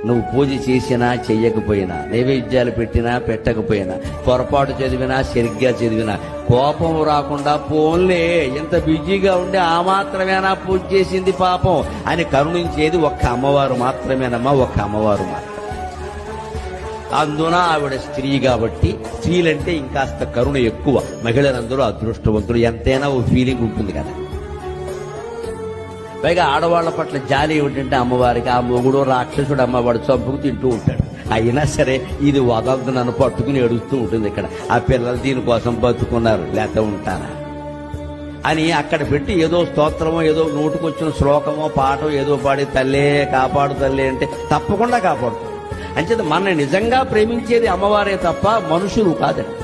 నువ్వు పూజ చేసినా చెయ్యకపోయినా, నైవేద్యాలు పెట్టినా పెట్టకపోయినా, పొరపాటు చదివినా సరిగ్గా చదివినా కోపం రాకుండా పోన్లే ఎంత బిజీగా ఉండి ఆ మాత్రమేనా పూజ చేసింది పాపం అని కరుణించేది ఒక్క అమ్మవారు మాత్రమేనమ్మా, ఒక్క అమ్మవారు మాత్రమే. అందున ఆవిడ స్త్రీ కాబట్టి, స్త్రీలంటే ఇంకాస్త కరుణ ఎక్కువ. మహిళలందరూ అదృష్టవంతులు, ఎంతైనా ఓ ఫీలింగ్ ఉంటుంది కదా. పైగా ఆడవాళ్ల పట్ల జాలి ఏమిటంటే అమ్మవారికి ఆ మొగుడు రాక్షసుడు అమ్మవాడు చంపుకు తింటూ ఉంటాడు, అయినా సరే ఇది వదలదు నన్ను పట్టుకుని ఏడుస్తూ ఉంటుంది. ఇక్కడ ఆ పిల్లలు దీనికోసం బతుకున్నారు, లేక ఉంటారా అని అక్కడ పెట్టి ఏదో స్తోత్రమో ఏదో నోటుకొచ్చిన శ్లోకమో పాటో ఏదో పాడి తల్లే కాపాడు తల్లే అంటే తప్పకుండా కాపాడుతుంది. అంచేత మన నిజంగా ప్రేమించేది అమ్మవారే తప్ప మనుషులు కాదండి.